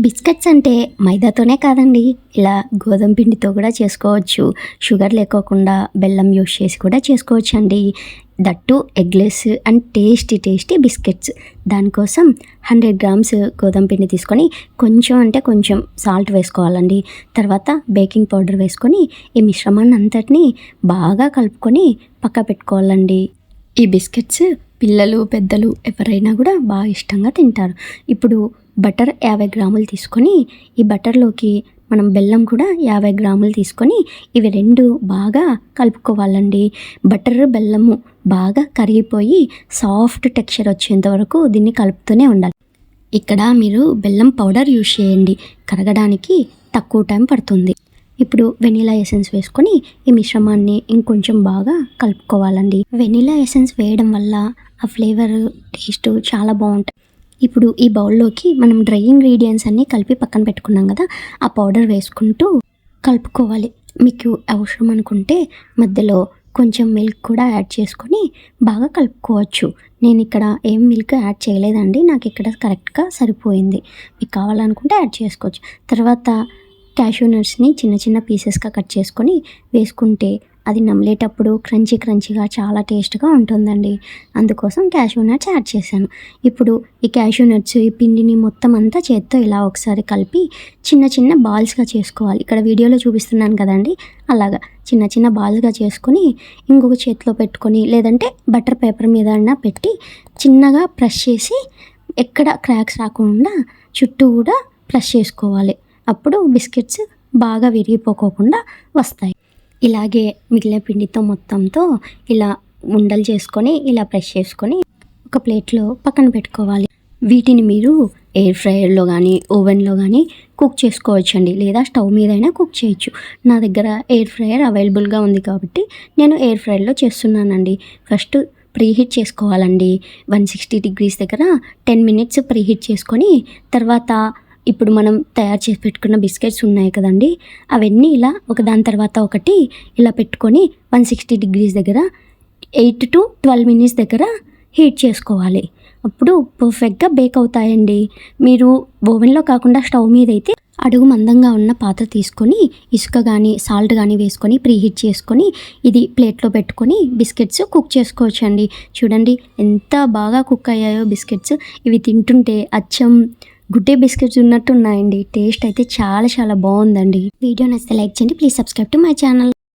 Biscuits అంటే మైదాతోనే కాదండి, ఇలా గోధుమ పిండితో కూడా చేసుకోవచ్చు. షుగర్ లేకోకుండా బెల్లం యూస్ చేసి కూడా చేసుకోవచ్చు అండి. That eggless and tasty biscuits. దానికోసం 100 గ్రామ్స్ గోధుమ పిండి తీసుకొని కొంచెం సాల్ట్ వేసుకోవాలండి. తర్వాత బేకింగ్ పౌడర్ వేసుకొని ఈ మిశ్రమాన్ని అంతటిని బాగా కలుపుకొని పక్క పెట్టుకోవాలండి. ఈ బిస్కెట్స్ పిల్లలు పెద్దలు ఎవరైనా కూడా బాగా ఇష్టంగా తింటారు. ఇప్పుడు బటర్ 50 గ్రాములు తీసుకొని ఈ బటర్లోకి మనం బెల్లం కూడా 50 గ్రాములు తీసుకొని ఇవి రెండు బాగా కలుపుకోవాలండి. బటర్ బెల్లము బాగా కరిగిపోయి సాఫ్ట్ టెక్స్చర్ వచ్చేంత వరకు దీన్ని కలుపుతూనే ఉండాలి. ఇక్కడ మీరు బెల్లం పౌడర్ యూజ్ చేయండి, కరగడానికి తక్కువ టైం పడుతుంది. ఇప్పుడు వెనిలా ఎసెన్స్ వేసుకొని ఈ మిశ్రమాన్ని ఇంకొంచెం బాగా కలుపుకోవాలండి. వెనిలా ఎసెన్స్ వేయడం వల్ల ఆ ఫ్లేవర్ టేస్ట్ చాలా బాగుంటుంది. ఇప్పుడు ఈ బౌల్లోకి మనం డ్రై ఇంగ్రీడియంట్స్ అన్నీ కలిపి పక్కన పెట్టుకున్నాం కదా, ఆ పౌడర్ వేసుకుంటూ కలుపుకోవాలి. మీకు అవసరం అనుకుంటే మధ్యలో కొంచెం మిల్క్ కూడా యాడ్ చేసుకొని బాగా కలుపుకోవచ్చు. నేను ఇక్కడ ఏం మిల్క్ యాడ్ చేయలేదండి, నాకు ఇక్కడ కరెక్ట్గా సరిపోయింది. మీకు కావాలనుకుంటే యాడ్ చేసుకోవచ్చు. తర్వాత క్యాష్యూ నట్స్ని చిన్న పీసెస్గా కట్ చేసుకొని వేసుకుంటే అది నమిలేటప్పుడు క్రంచీగా చాలా టేస్ట్గా ఉంటుందండి. అందుకోసం క్యాష్యూ నట్స్ యాడ్ చేశాను. ఇప్పుడు ఈ క్యాష్యూ నట్స్ ఈ పిండిని మొత్తం అంతా చేత్తో ఇలా ఒకసారి కలిపి చిన్న బాల్స్గా చేసుకోవాలి. ఇక్కడ వీడియోలో చూపిస్తున్నాను కదండి, అలాగా చిన్న బాల్స్గా చేసుకొని ఇంకొక చేతిలో పెట్టుకొని లేదంటే బటర్ పేపర్ మీద పెట్టి చిన్నగా ప్రెస్ చేసి ఎక్కడ క్రాక్స్ రాకుండా చుట్టూ కూడా ప్రెస్ చేసుకోవాలి. అప్పుడు బిస్కెట్స్ బాగా విరిగిపోకుండా వస్తాయి. ఇలాగే మిగిలిన పిండితో మొత్తంతో ఇలా ఉండలు చేసుకొని ఇలా ప్రెస్ చేసుకొని ఒక ప్లేట్లో పక్కన పెట్టుకోవాలి. వీటిని మీరు ఎయిర్ ఫ్రైయర్లో కానీ ఓవెన్లో కానీ కుక్ చేసుకోవచ్చండి, లేదా స్టవ్ మీద అయినా కుక్ చేయొచ్చు. నా దగ్గర ఎయిర్ ఫ్రైయర్ అవైలబుల్గా ఉంది కాబట్టి నేను ఎయిర్ ఫ్రైయర్లో చేస్తున్నానండి. ఫస్ట్ ప్రీహీట్ చేసుకోవాలండి. 160 degrees దగ్గర 10 minutes ప్రీహీట్ చేసుకొని తర్వాత ఇప్పుడు మనం తయారు చేసి పెట్టుకున్న బిస్కెట్స్ ఉన్నాయి కదండి, అవన్నీ ఇలా ఒకదాని తర్వాత ఒకటి ఇలా పెట్టుకొని 160 degrees దగ్గర 8 to 12 minutes దగ్గర హీట్ చేసుకోవాలి. అప్పుడు పర్ఫెక్ట్గా బేక్ అవుతాయండి. మీరు ఓవెన్లో కాకుండా స్టవ్ మీద అయితే అడుగు మందంగా ఉన్న పాత్ర తీసుకొని ఇసుక కానీ సాల్ట్ కానీ వేసుకొని ప్రీహీట్ చేసుకొని ఇది ప్లేట్లో పెట్టుకొని బిస్కెట్స్ కుక్ చేసుకోవచ్చు అండి. చూడండి ఎంత బాగా కుక్ అయ్యాయో బిస్కెట్స్. ఇవి తింటుంటే అచ్చం గుడ్డే బిస్కెట్స్ ఉన్నట్టు ఉన్నాయండి. టేస్ట్ అయితే చాలా బాగుందండి. వీడియో నచ్చితే లైక్ చేయండి. Please subscribe to my channel.